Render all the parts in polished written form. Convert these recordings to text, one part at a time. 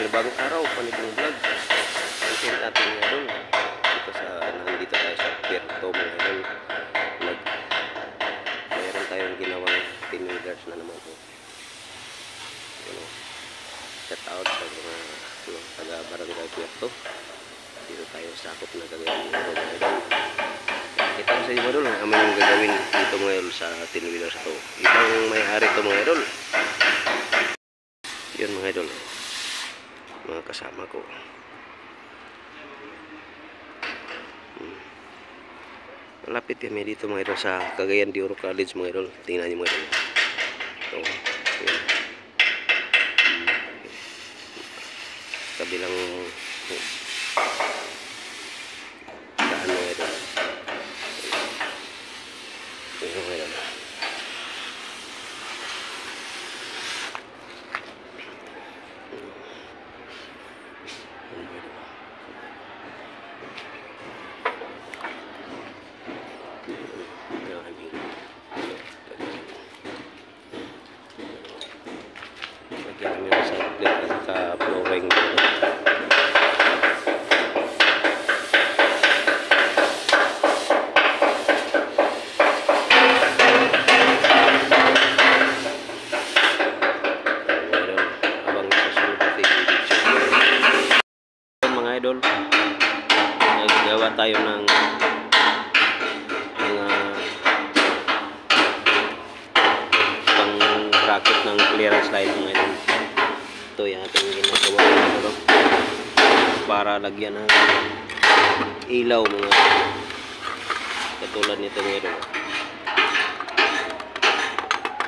panibagong araw, panibagong vlog. Content natin mga idol. Dito tayo sa Puerto mga idol. Mayroon tayong ginawang 10 wheelers na naman po. Shout out sa mga taga Barangay Puerto. Dito tayo sakop na gagawin mga idol. Kita ko sa inyo mga idol, ang aming gagawin dito mga idol sa 10 wheelers ito. Ibang may-ari ito mga idol. Yun mga idol, mga kasama ko. Malapit kami dito mga idol sa Cagayan de Oro College mga idol. Tingnan niyo mga idol. Ito, yun. Kabilang daan mga idol. Yun mga idol. Lagyan namin sa plate at sa flooring. Mga idol, naggawa tayo ng mga pang-bracket ng clearance light mga idol. Ito yung ating ginagawa para lagyan ng ilaw mga katulad nito mga idol.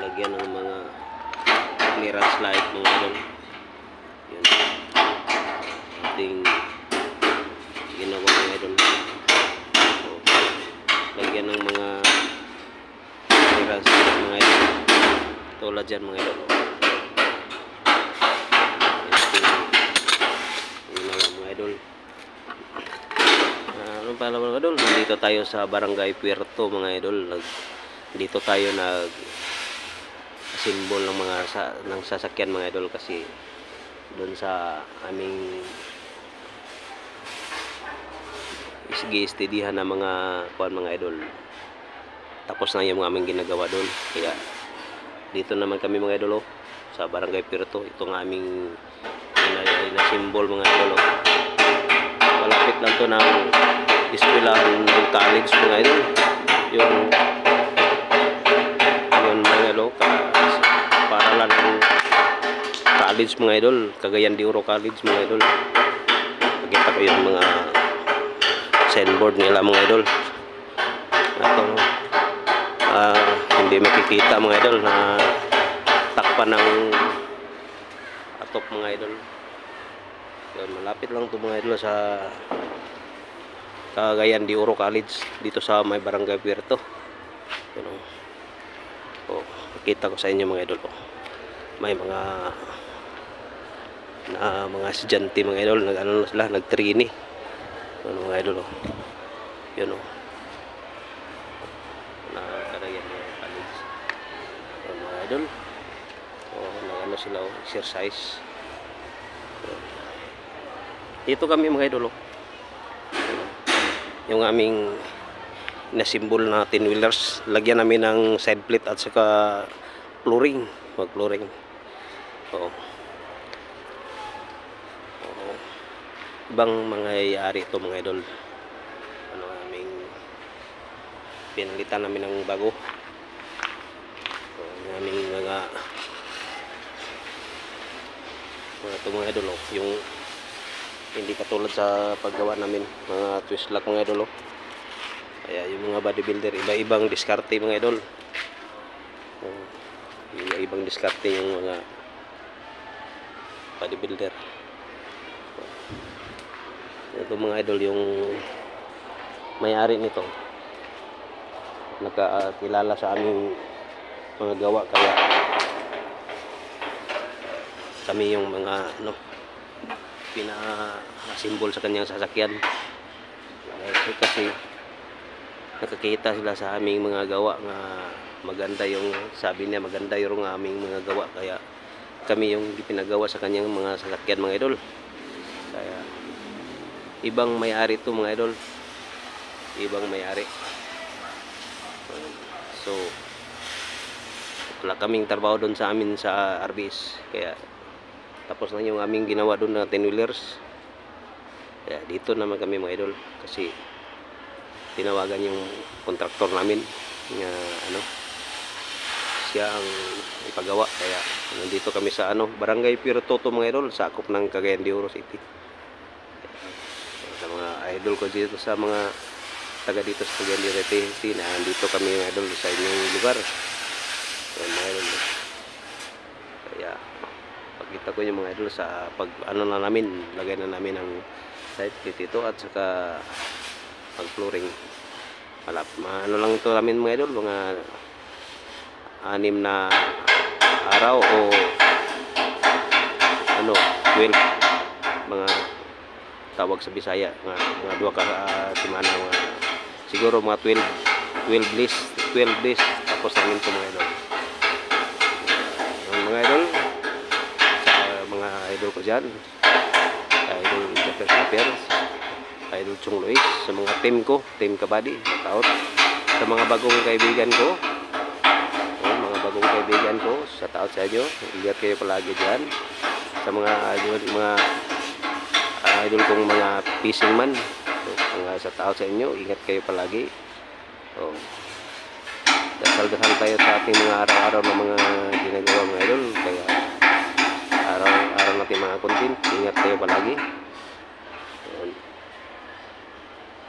Lagyan ng mga clearance light mga idol. Yun ating ginawa mga idol. So, lagyan ng mga clearance light mga idol. Tulad dyan mga idol. Ano pala mga idol, nandito tayo sa Barangay Puerto mga idol. Dito tayo nag simbol ng mga ng sasakyan mga idol, kasi doon sa aming gi-steadyhan na mga mga idol, tapos na yung aming ginagawa doon. Kaya dito naman kami mga idol sa Barangay Puerto. Itong aming simbol mga idol. Malapit lang to ng eskwelahan ng college mga idol. Yung mga idol, paralan ng college mga idol, Cagayan de Oro College mga idol. Nakita ko yung mga signboard nila mga idol. Ito hindi makikita mga idol na takpan ng atop mga idol. Yun, malapit lang ito mga idol sa Cagayan de Oro College, dito sa may Barangay Puerto. Yun, makita ko sa inyo mga idol. May mga estudyante mga idol, nag-ano sila, nag-trainee. Yun mga idol. Yun na Cagayan de Oro College. Yun mga idol. Nag-ano sila, exercise. Dito kami mga idol. Yung aming nasimbol na 10 wheelers, lagyan namin ng side plate at saka flooring, mag-flooring. Ibang mangyayari ito mga idol. Aming pinalitan namin ng bago. Aming ito mga idol, yung hindi katulad sa paggawa namin mga twist lock mga idol. Kaya yung mga bodybuilder, iba-ibang diskarte mga idol. Iba-ibang diskarte yung mga bodybuilder. Ito mga idol, yung may-ari nito nakakilala sa aming mga gawa, kaya kami yung mga pinaka-simbol sa kanyang sasakyan. Kasi nakakita sila sa aming mga gawa nga maganda yung, sabi niya maganda yung aming mga gawa, kaya kami yung pinagawa sa kanyang mga sasakyan mga idol. Kaya ibang may-ari to mga idol, ibang may-ari. So wala kaming trabaho doon sa amin sa RBS, kaya tapos na yung aming ginawa doon na 10 wheelers. Kaya dito naman kami mga idol, kasi tinawagan yung kontraktor namin nga siya ang ipagawa. Kaya nandito kami sa Barangay Pirtoto mga idol, sakop ng Cagayan de Oro City. Sa mga idol ko dito, sa mga taga dito sa Cagayan de Oro City, na nandito kami mga idol sa inyong lugar. Yan mga idol. Kaya pakita ko yung mga idol sa pag na namin, lagay na namin ang site dito at saka pag flooring. Lang ito namin mga idol, mga 6 na araw o 12 mga tawag sa Bisaya, mga 2 ka semana, siguro mga 12 days tapos namin ito mga idol. Mga idol, sa mga idol ko dyan, idol Jeffer Sapper, idol Chong Luis, sa mga team Kabady, taot, sa mga bagong kaibigan ko, sa taot sa inyo, ingat kayo palagi dyan. Sa mga idol kong mga fishing man, sa taot sa inyo, ingat kayo palagi. Dasal-dasal tayo sa ating mga araw-araw na mga ginagawa mga idol. Kaya araw-araw natin mga content, ingat kayo palagi.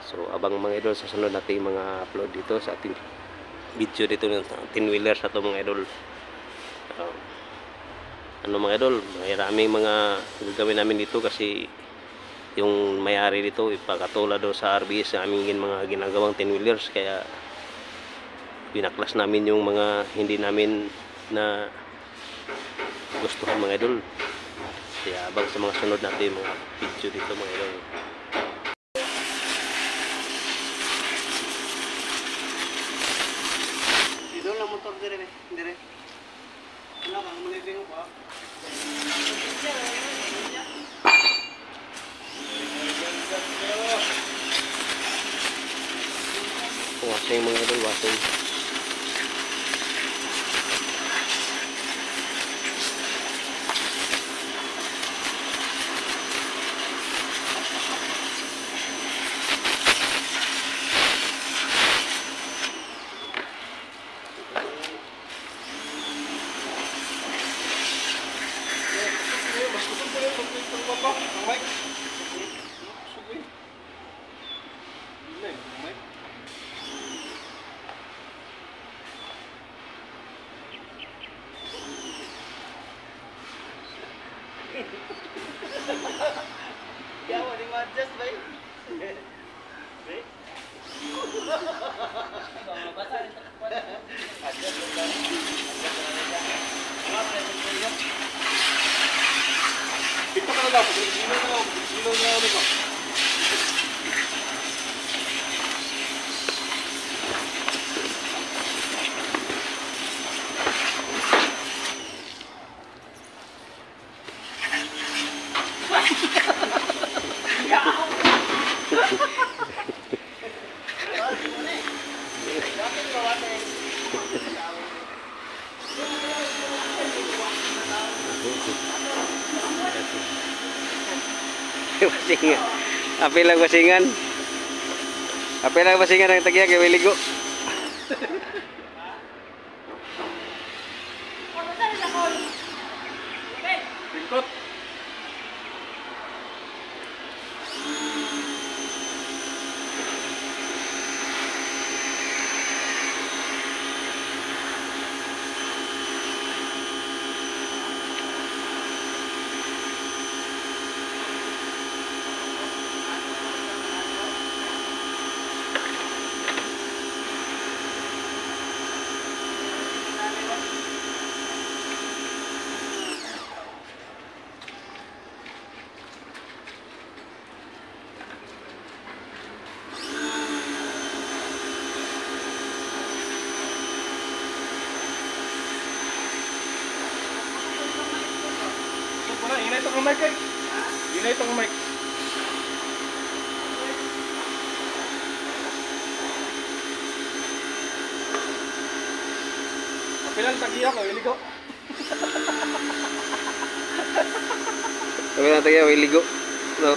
So abang mga idol sa sunod nating mga upload dito sa ating video dito ng 10 wheelers sa ito mga idol. Mga idol, maraming mga gagawin namin dito, kasi yung may-ari dito ipakatulad daw sa RBS sa aming mga ginagawang 10 wheelers. Kaya pinaklas namin yung mga hindi namin na gustuhan mga idol. Kaya abang sa mga sunod natin mga video dito mga idol. Dito lang motor dire. Wala kang malibing pa. Wasing mga idol, wasing. Yawa ni Madjas bay. Ito ka na daw, ilaw na ano ko. Wasingan. Apil lang wasingan. Apil lang wasingan ang tagya kay Wiligo. Pingkot. Ginito ang mic eh. Ginito ang mic. Kapilang tagiya ko, iligo. Sabi natin kaya, wiligo. No?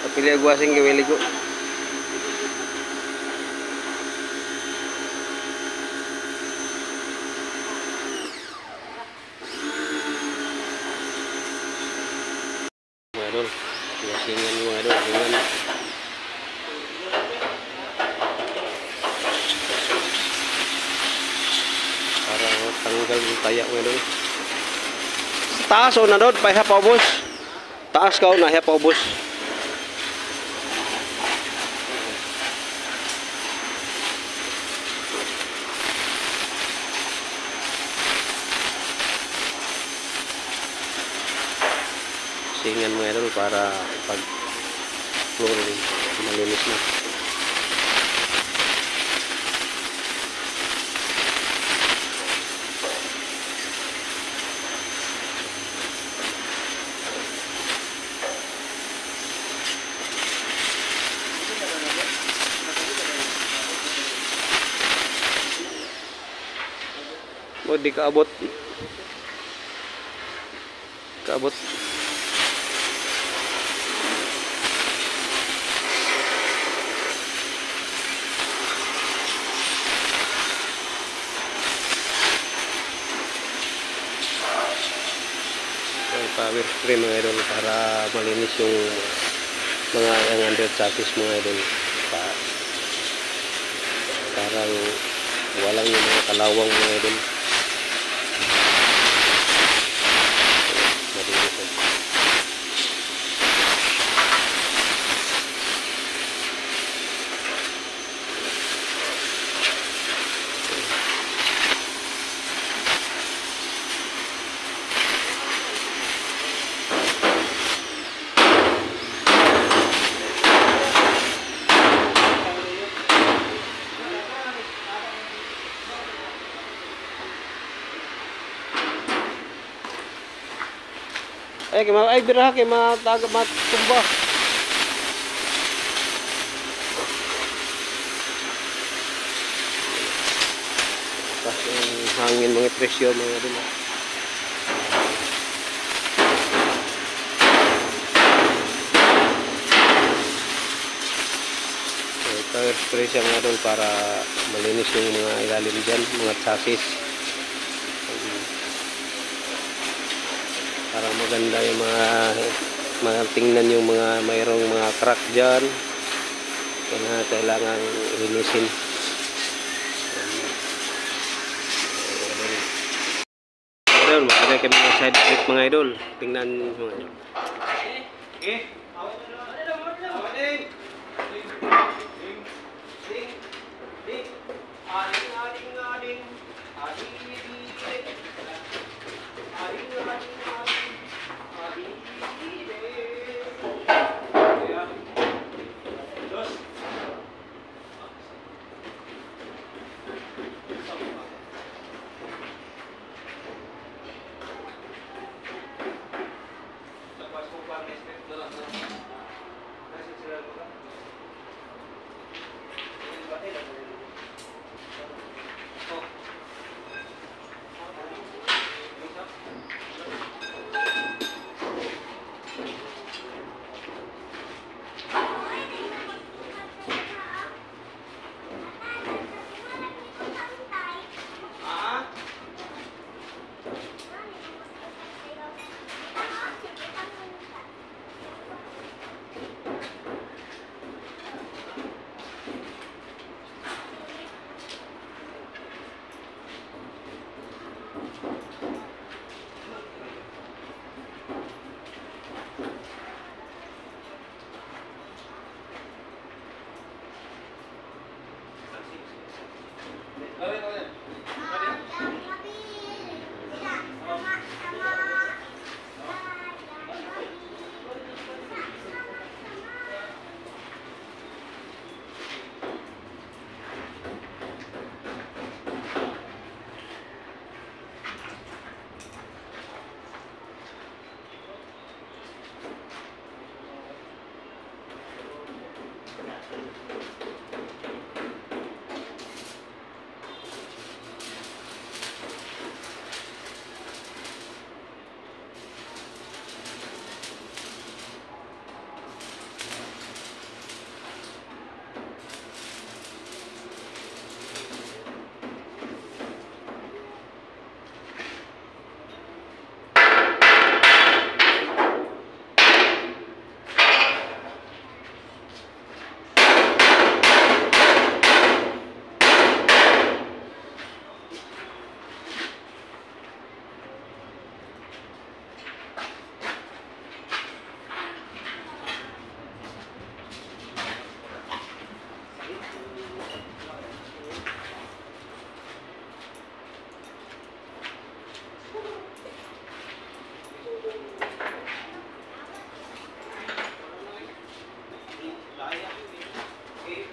Kapili agwasing kaya wiligo. Mga idol, wasingan mga idol, wasingan. Para tanggal yung taya mga idol. Taas o na doon, pahiya pa ubos. Taas ka o nahiya pa ubos. Singan mga idol para pag flooring malinis na. O di kaabot. Kaabot. Power spray mga idol para malinis yung mga yung under chassis mga idol. Parang walang yung mga kalawang mga idol. Malinis yan. Ay biraha kay mataga matumba. Kasi hangin mga presyo mga dun. Power spray siya mga dun para malinis yung mga ilalim dyan, mga chassis. Para maganda yung mga tingnan yung mga mayroong mga crack dyan na kailangan linisin. Idol, makagay kami mga side clip mga idol. Tingnan mga idol.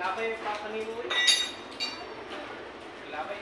Labay pa kanino eh. Labay.